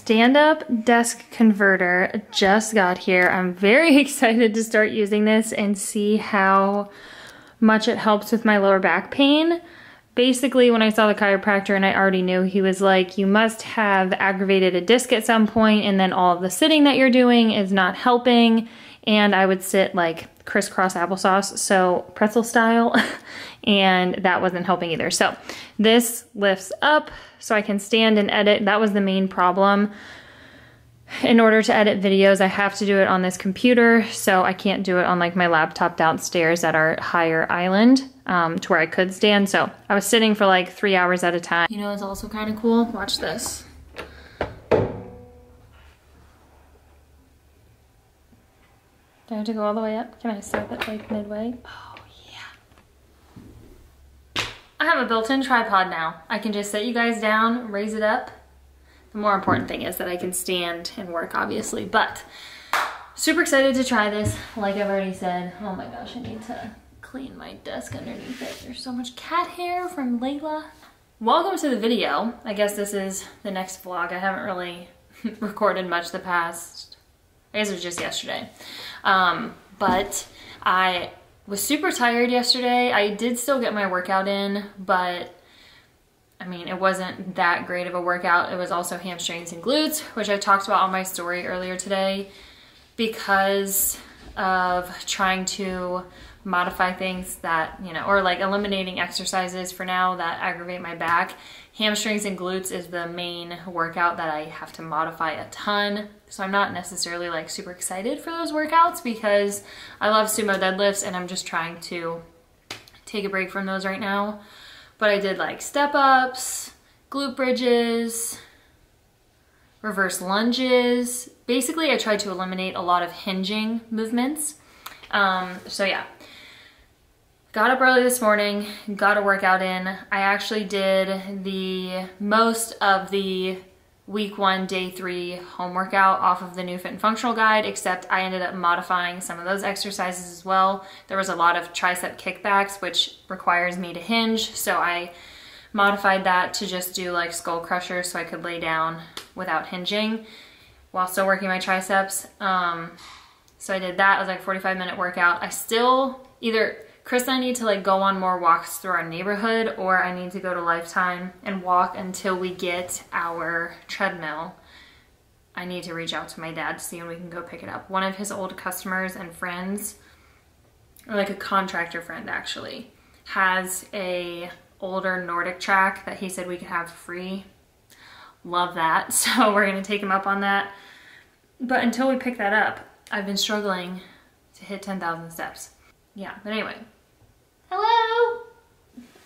stand-up desk converter just got here. I'm very excited to start using this and see how much it helps with my lower back pain. Basically, when I saw the chiropractor, and I already knew, he was like, you must have aggravated a disc at some point, and then all of the sitting that you're doing is not helping. And I would sit like crisscross applesauce, so pretzel style, and that wasn't helping either. So this lifts up so I can stand and edit. That was the main problem. In order to edit videos, I have to do it on this computer, so I can't do it on like my laptop downstairs at our higher island to where I could stand. So I was sitting for like 3 hours at a time. You know, it's also kind of cool. Watch this. Do I have to go all the way up? Can I stop it like midway? Oh yeah. I have a built-in tripod now. I can just set you guys down, raise it up. The more important thing is that I can stand and work, obviously, but super excited to try this. Like I've already said, oh my gosh, I need to clean my desk underneath it. There's so much cat hair from Layla. Welcome to the video. I guess this is the next vlog. I haven't really recorded much the past, I guess it was just yesterday. But I was super tired yesterday. I did still get my workout in, but I mean, it wasn't that great of a workout. It was also hamstrings and glutes, which I talked about on my story earlier today, because of trying to modify things that, you know, or like eliminating exercises for now that aggravate my back. Hamstrings and glutes is the main workout that I have to modify a ton. So I'm not necessarily like super excited for those workouts because I love sumo deadlifts and I'm just trying to take a break from those right now. But I did like step ups, glute bridges, reverse lunges. Basically, I tried to eliminate a lot of hinging movements. So yeah, got up early this morning, got a workout in. I actually did the most of the week 1, day 3 home workout off of the new Fit and Functional guide, except I ended up modifying some of those exercises as well. There was a lot of tricep kickbacks, which requires me to hinge, so I modified that to just do like skull crushers so I could lay down without hinging while still working my triceps. So I did that. It was like a 45-minute workout. I still Chris and I need to like go on more walks through our neighborhood, or I need to go to Lifetime and walk until we get our treadmill. I need to reach out to my dad to see when we can go pick it up. One of his old customers and friends, or like a contractor friend actually, has a older Nordic track that he said we could have free. Love that. So we're gonna take him up on that. But until we pick that up, I've been struggling to hit 10,000 steps. Yeah, but anyway. Hello?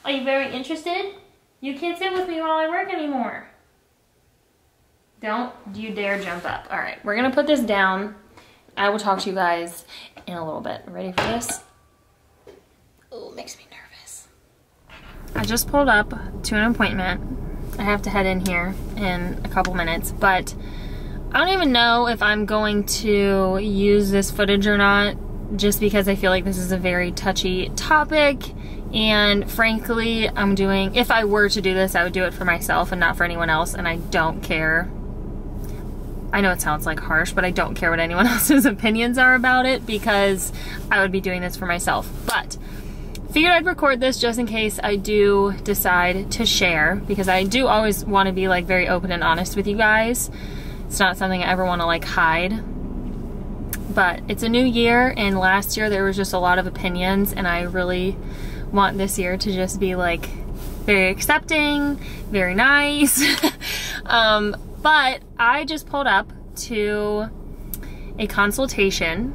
Are you very interested? You can't sit with me while I work anymore. Don't you dare jump up. All right, we're gonna put this down. I will talk to you guys in a little bit. Ready for this? Oh, it makes me nervous. I just pulled up to an appointment. I have to head in here in a couple minutes, but I don't even know if I'm going to use this footage or not, just because I feel like this is a very touchy topic, and frankly, if I were to do this, I would do it for myself and not for anyone else, and I don't care. I know it sounds like harsh, but I don't care what anyone else's opinions are about it, because I would be doing this for myself. But figured I'd record this just in case I do decide to share, because I do always want to be like very open and honest with you guys. It's not something I ever want to like hide. But it's a new year, and last year there was just a lot of opinions, and I really want this year to just be like very accepting, very nice. But I just pulled up to a consultation.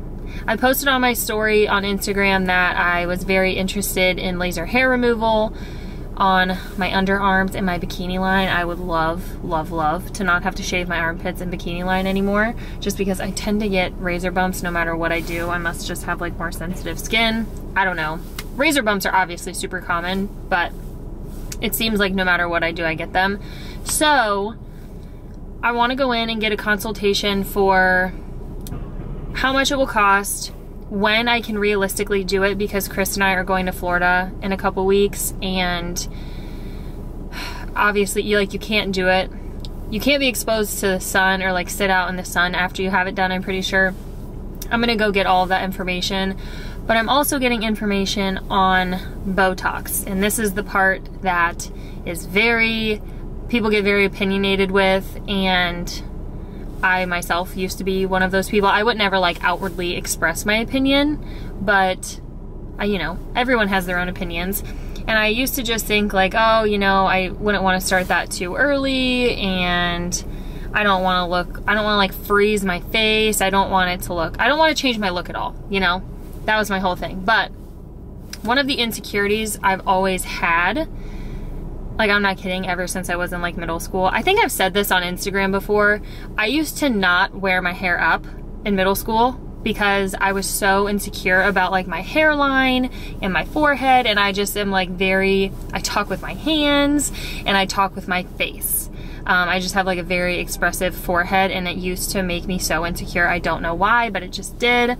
I posted on my story on Instagram that I was very interested in laser hair removal on my underarms and my bikini line. I would love, love, love to not have to shave my armpits and bikini line anymore, just because I tend to get razor bumps no matter what I do. I must just have like more sensitive skin. I don't know. Razor bumps are obviously super common, but it seems like no matter what I do, I get them. So I want to go in and get a consultation for how much it will cost, when I can realistically do it, because Chris and I are going to Florida in a couple weeks, and obviously you can't do it you can't be exposed to the sun or like sit out in the sun after you have it done, I'm pretty sure. I'm gonna go get all of that information, but I'm also getting information on Botox. And this is the part that is people get very opinionated with, and I myself used to be one of those people. I would never like outwardly express my opinion, but you know, everyone has their own opinions. And I used to just think like, oh, you know, I wouldn't want to start that too early, and I don't want to like freeze my face. I don't want to change my look at all, you know? That was my whole thing. But one of the insecurities I've always had, like I'm not kidding, ever since I was in like middle school. I think I've said this on Instagram before. I used to not wear my hair up in middle school because I was so insecure about like my hairline and my forehead, and I just am like I talk with my hands and I talk with my face. I just have like a very expressive forehead, and it used to make me so insecure. I don't know why, but it just did.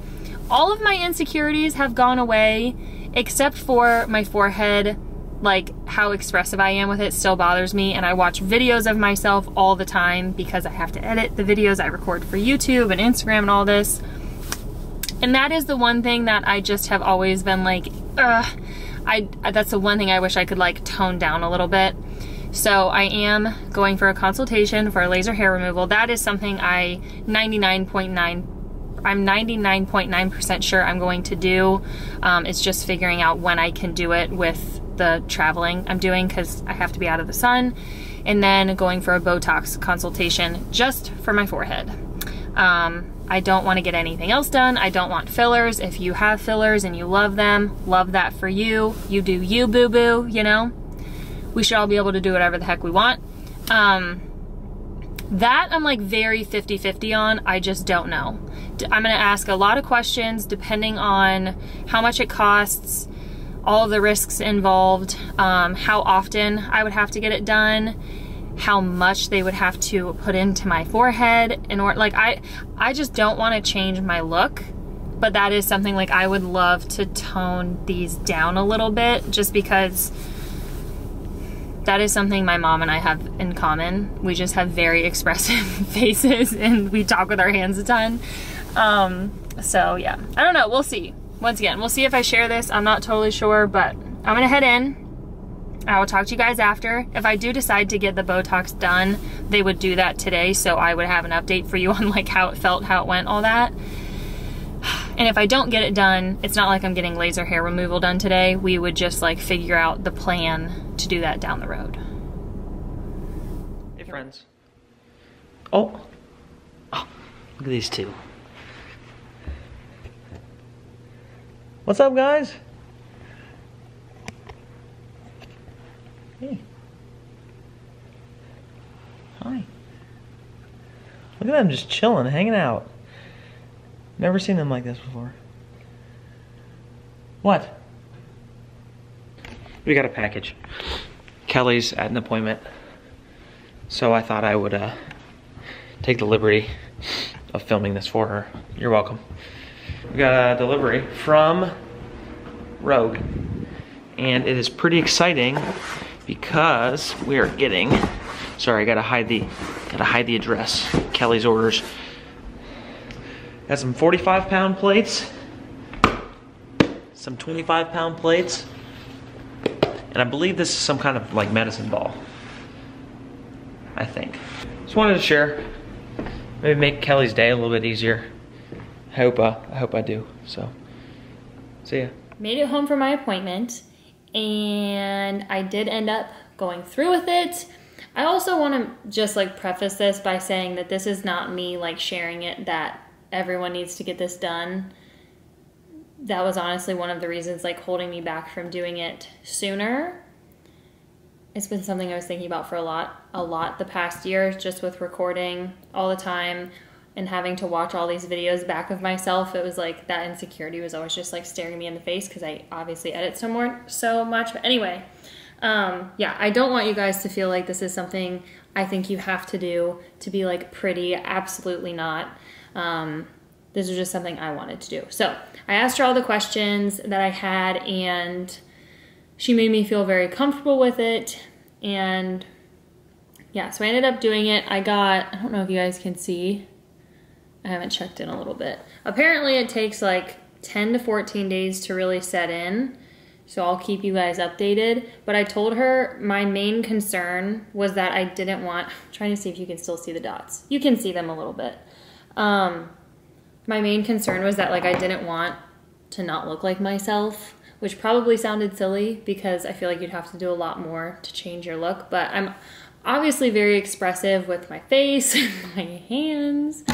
All of my insecurities have gone away except for my forehead. Like how expressive I am with it still bothers me, and I watch videos of myself all the time because I have to edit the videos I record for YouTube and Instagram and all this. And that is the one thing that I just have always been like, that's the one thing I wish I could like tone down a little bit. So I am going for a consultation for laser hair removal. That is something I'm 99.9% sure I'm going to do. It's just figuring out when I can do it with the traveling I'm doing, because I have to be out of the sun. And then going for a Botox consultation just for my forehead. I don't want to get anything else done. I don't want fillers. If you have fillers and you love them, love that for you. You do you, boo-boo, you know? We should all be able to do whatever the heck we want. That I'm like very 50-50 on. I just don't know. I'm gonna ask a lot of questions depending on how much it costs, all of the risks involved, how often I would have to get it done, how much they would have to put into my forehead in order, like I just don't want to change my look, but that is something like I would love to tone these down a little bit, just because that is something my mom and I have in common. We just have very expressive faces and we talk with our hands a ton. So yeah, I don't know, we'll see. Once again, we'll see if I share this. I'm not totally sure, but I'm gonna head in. I will talk to you guys after. If I do decide to get the Botox done, they would do that today, so I would have an update for you on like how it felt, how it went, all that. And if I don't get it done, it's not like I'm getting laser hair removal done today. We would just like figure out the plan to do that down the road. Hey friends. Oh, look at these two. What's up, guys? Hey. Hi. Look at them just chilling, hanging out. Never seen them like this before. What? We got a package. Kelly's at an appointment, so I thought I would take the liberty of filming this for her. You're welcome. We got a delivery from Rogue, and it is pretty exciting because we are getting, sorry, I gotta hide the address. Kelly's orders. Got some 45-pound plates, some 25-pound plates, and I believe this is some kind of like medicine ball, I think. Just wanted to share, maybe make Kelly's day a little bit easier. I hope I do, so see ya. Made it home from my appointment, and I did end up going through with it. I also want to just like preface this by saying that this is not me like sharing it that everyone needs to get this done. That was honestly one of the reasons like holding me back from doing it sooner. It's been something I was thinking about for a lot the past year, just with recording all the time and having to watch all these videos back of myself. It was like that insecurity was always just like staring me in the face because I obviously edit so much. But anyway, yeah, I don't want you guys to feel like this is something I think you have to do to be like pretty. Absolutely not. This was just something I wanted to do. So I asked her all the questions that I had, and she made me feel very comfortable with it. And yeah, so I ended up doing it. I don't know if you guys can see. I haven't checked in a little bit. Apparently it takes like 10 to 14 days to really set in. So I'll keep you guys updated. But I told her my main concern was that I didn't want, I'm trying to see if you can still see the dots. You can see them a little bit. My main concern was that like I didn't want to not look like myself, which probably sounded silly because I feel like you'd have to do a lot more to change your look. But I'm obviously very expressive with my face, my hands.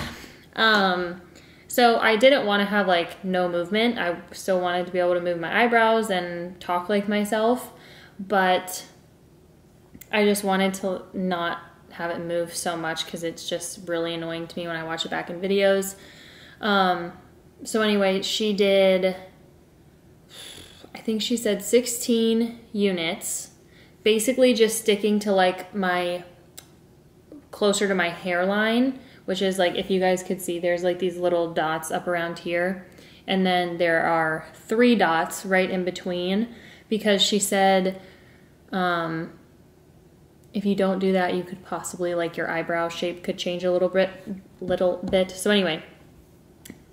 So I didn't want to have like no movement. I still wanted to be able to move my eyebrows and talk like myself, but I just wanted to not have it move so much because it's just really annoying to me when I watch it back in videos. So anyway, she did, I think she said 16 units, basically just sticking to like closer to my hairline, which is like, if you guys could see, there's like these little dots up around here. And then there are 3 dots right in between, because she said, if you don't do that, you could possibly, like, your eyebrow shape could change a little bit. So anyway,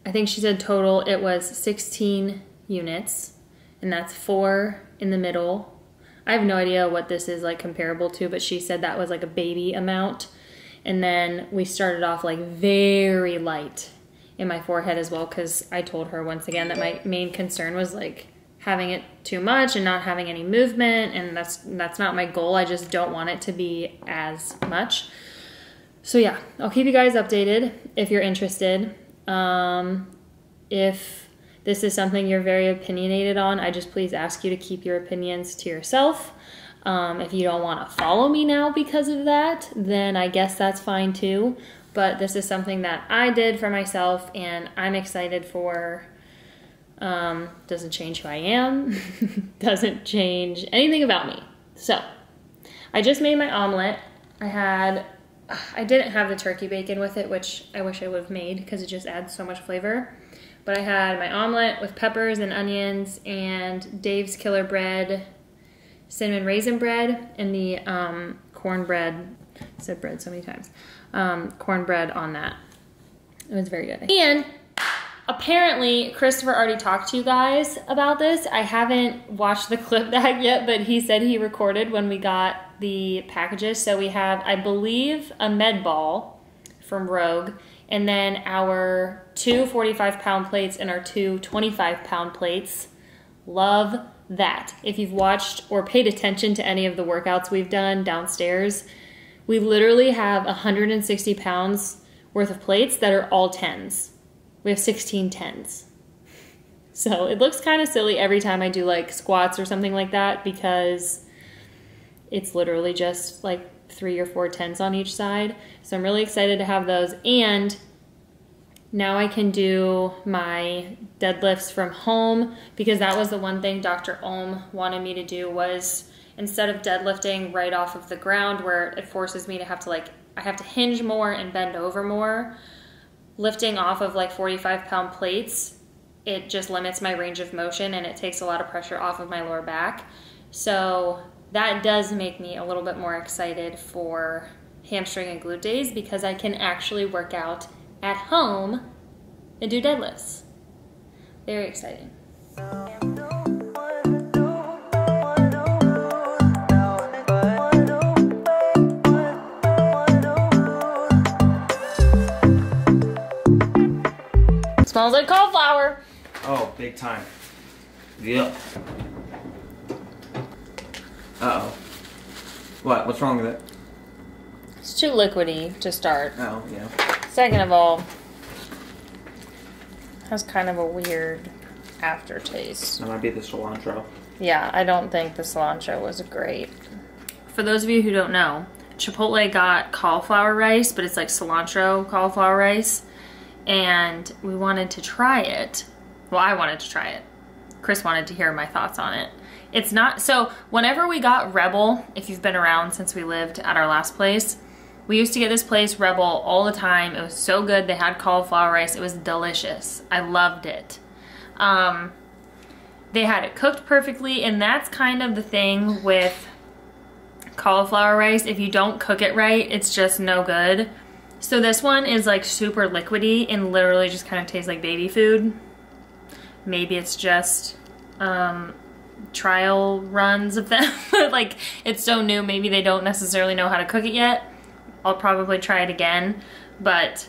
I think she said total it was 16 units, and that's 4 in the middle. I have no idea what this is like comparable to, but she said that was like a baby amount. And then we started off like very light in my forehead as well, because I told her once again that my main concern was like having it too much and not having any movement, and that's not my goal. I just don't want it to be as much. So yeah, I'll keep you guys updated if you're interested. If this is something you're very opinionated on, I just please ask you to keep your opinions to yourself. If you don't want to follow me now because of that, then I guess that's fine too. But this is something that I did for myself and I'm excited for. Doesn't change who I am. Doesn't change anything about me. So, I just made my omelet. I didn't have the turkey bacon with it, which I wish I would have made because it just adds so much flavor. But I had my omelet with peppers and onions and Dave's Killer Bread, cinnamon raisin bread, and the cornbread. I said bread so many times. Cornbread on that. It was very good. And apparently Christopher already talked to you guys about this. I haven't watched the clip back yet, but he said he recorded when we got the packages. So we have, I believe, a med ball from Rogue, and then our 2 45-pound plates and our 2 25-pound plates. Love that. If you've watched or paid attention to any of the workouts we've done downstairs, we literally have 160 pounds worth of plates that are all 10s. We have 16 10s. So it looks kind of silly every time I do like squats or something like that, because it's literally just like 3 or 4 10s on each side. So I'm really excited to have those. And now I can do my deadlifts from home, because that was the one thing Dr. Ohm wanted me to do, was instead of deadlifting right off of the ground where it forces me to have to like, I have to hinge more and bend over more, lifting off of like 45-pound plates, it just limits my range of motion and it takes a lot of pressure off of my lower back. So that does make me a little bit more excited for hamstring and glute days, because I can actually work out at home and do deadlifts. Very exciting. It smells like cauliflower. Oh, big time. Yep. Uh-oh. What? What's wrong with it? It's too liquidy to start. Oh, yeah. Second of all, has kind of a weird aftertaste. That might be the cilantro. Yeah, I don't think the cilantro was great. For those of you who don't know, Chipotle got cauliflower rice, but it's like cilantro cauliflower rice. And we wanted to try it. Well, I wanted to try it. Chris wanted to hear my thoughts on it. It's not, so whenever we got Rebel, if you've been around since we lived at our last place, we used to get this place, Rebel, all the time. It was so good. They had cauliflower rice. It was delicious. I loved it. They had it cooked perfectly, and that's kind of the thing with cauliflower rice, if you don't cook it right, it's just no good. So this one is like super liquidy and literally just kind of tastes like baby food. Maybe it's just trial runs of them. Like, it's so new, maybe they don't necessarily know how to cook it yet. I'll probably try it again, but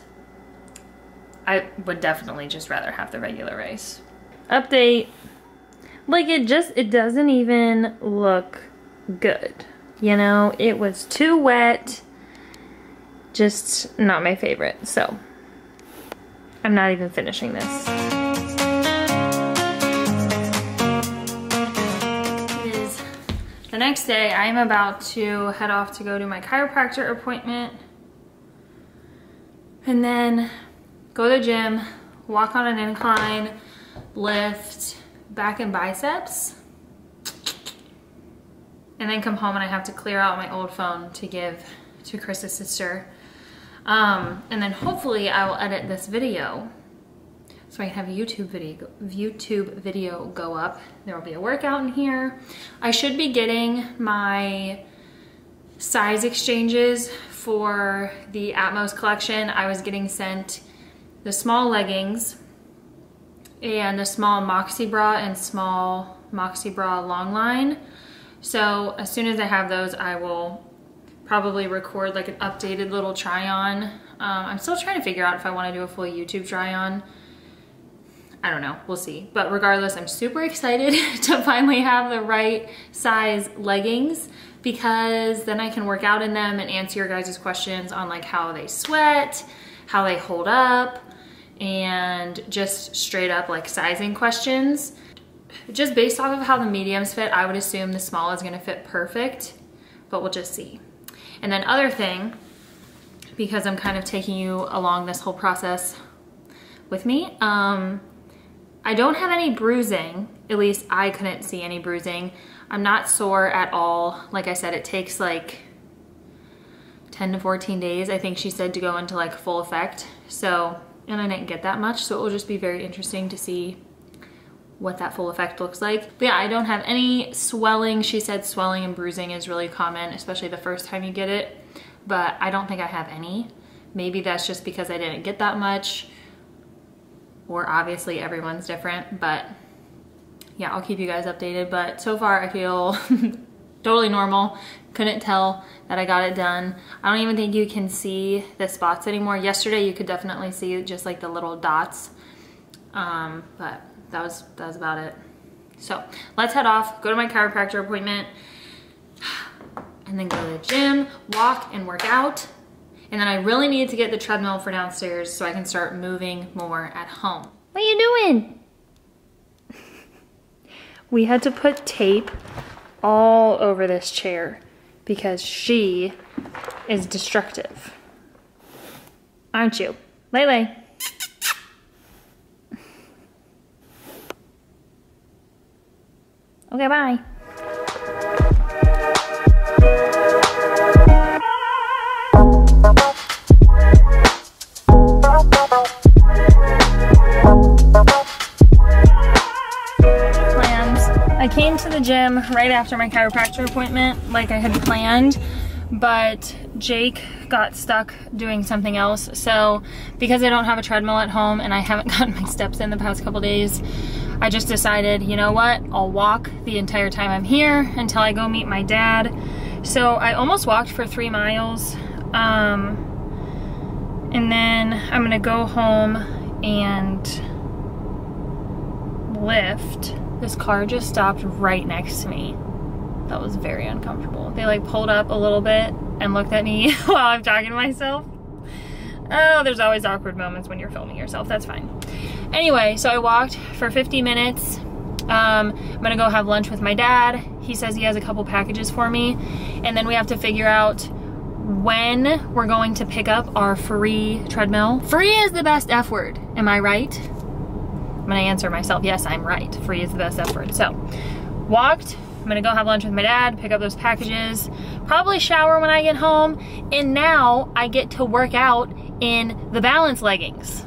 I would definitely just rather have the regular rice. Update. Like, it doesn't even look good. You know, it was too wet. Just not my favorite, so I'm not even finishing this. It is the next day. I am about to head off to go to my chiropractor appointment and then go to the gym, walk on an incline, lift back and biceps, and then come home and I have to clear out my old phone to give to Chris's sister. And then hopefully I will edit this video so I can have a YouTube video go up. There will be a workout in here. I should be getting my size exchanges for the Atmos collection. I was getting sent the small leggings and the small Moxie bra and small Moxie bra long line. So as soon as I have those, I will probably record like an updated little try on. I'm still trying to figure out if I want to do a full YouTube try on. I don't know, we'll see. But regardless, I'm super excited to finally have the right size leggings, because then I can work out in them and answer your guys' questions on like how they sweat, how they hold up, and just straight up like sizing questions. Just based off of how the mediums fit, I would assume the small is gonna fit perfect, but we'll just see. And then other thing, because I'm kind of taking you along this whole process with me, I don't have any bruising. At least I couldn't see any bruising. I'm not sore at all. Like I said, it takes like 10 to 14 days, I think she said, to go into like full effect. So, and I didn't get that much, so it will just be very interesting to see what that full effect looks like. But yeah, I don't have any swelling. She said swelling and bruising is really common, especially the first time you get it, but I don't think I have any. Maybe that's just because I didn't get that much, or obviously everyone's different, but yeah, I'll keep you guys updated. But so far I feel totally normal. Couldn't tell that I got it done. I don't even think you can see the spots anymore. Yesterday you could definitely see just like the little dots, but that was about it. So let's head off, go to my chiropractor appointment, and then go to the gym, walk and work out. And then I really need to get the treadmill for downstairs so I can start moving more at home. What are you doing? We had to put tape all over this chair because she is destructive. Aren't you? Lele. Okay, bye. I came to the gym right after my chiropractor appointment like I had planned, but Jake got stuck doing something else. So because I don't have a treadmill at home and I haven't gotten my steps in the past couple days, I just decided, you know what, I'll walk the entire time I'm here until I go meet my dad. So I almost walked for 3 miles, and then I'm gonna go home and lift. This car just stopped right next to me. That was very uncomfortable. They like pulled up a little bit and looked at me while I'm talking to myself. Oh, there's always awkward moments when you're filming yourself, that's fine. Anyway, so I walked for 50 minutes. I'm gonna go have lunch with my dad. He says he has a couple packages for me. And then we have to figure out when we're going to pick up our free treadmill. Free is the best F word, am I right? I'm gonna answer myself, yes, I'm right. Free is the best F word. So, walked, I'm gonna go have lunch with my dad, pick up those packages, probably shower when I get home, and now I get to work out in the balance leggings.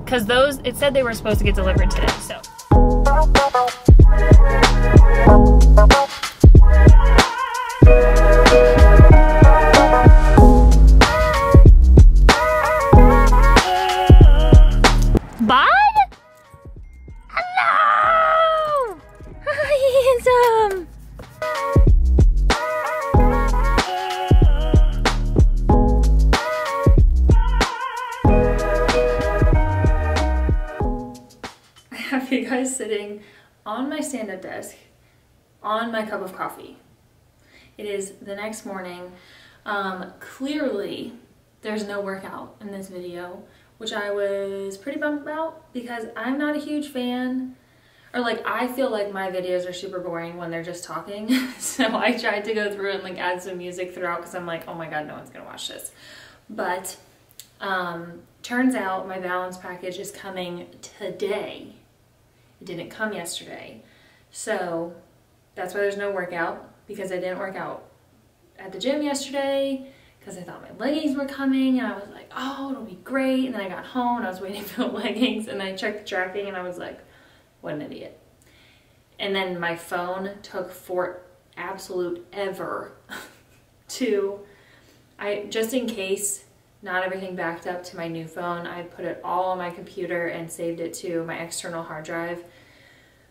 Cause those, it said they were supposed to get delivered today, so. on my stand-up desk, on my cup of coffee. It is the next morning. Clearly, there's no workout in this video, which I was pretty bummed about because I'm not a huge fan, or like I feel like my videos are super boring when they're just talking. So I tried to go through and like add some music throughout because I'm like, oh my god, no one's gonna watch this. But turns out my balance package is coming today. It didn't come yesterday. So that's why there's no workout, because I didn't work out at the gym yesterday because I thought my leggings were coming and I was like, oh, it'll be great. And then I got home and I was waiting for the leggings and I checked the tracking and I was like, what an idiot. And then my phone took for absolute ever to, just in case not everything backed up to my new phone, I put it all on my computer and saved it to my external hard drive.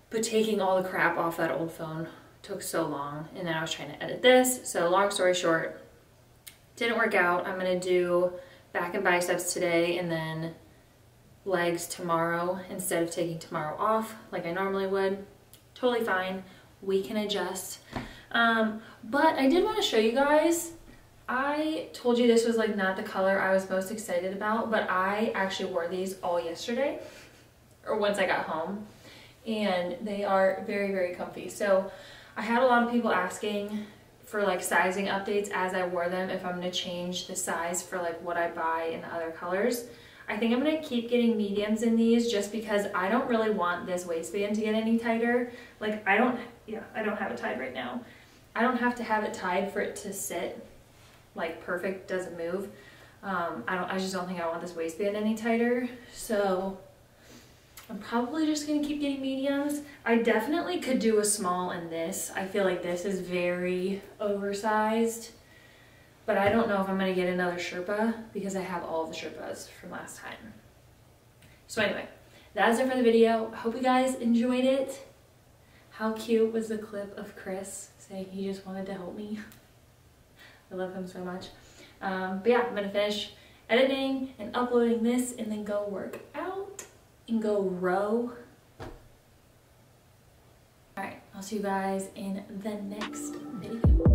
But taking all the crap off that old phone took so long, and then I was trying to edit this. So long story short, didn't work out. I'm gonna do back and biceps today and then legs tomorrow instead of taking tomorrow off like I normally would. Totally fine, we can adjust. But I did want to show you guys, I told you this was like not the color I was most excited about, but I actually wore these all yesterday, or once I got home, and they are very, very comfy. So I had a lot of people asking for like sizing updates as I wore them, if I'm going to change the size for like what I buy in the other colors. I think I'm going to keep getting mediums in these just because I don't really want this waistband to get any tighter. Like I don't have it tied right now. I don't have to have it tied for it to sit like perfect, doesn't move. I just don't think I want this waistband any tighter. So I'm probably just gonna keep getting mediums. I definitely could do a small in this. I feel like this is very oversized, but I don't know if I'm gonna get another Sherpa because I have all the Sherpas from last time. So anyway, that is it for the video. I hope you guys enjoyed it. How cute was the clip of Chris saying he just wanted to help me? I love him so much. But yeah, I'm gonna finish editing and uploading this and then go work out and go row. All right, I'll see you guys in the next video.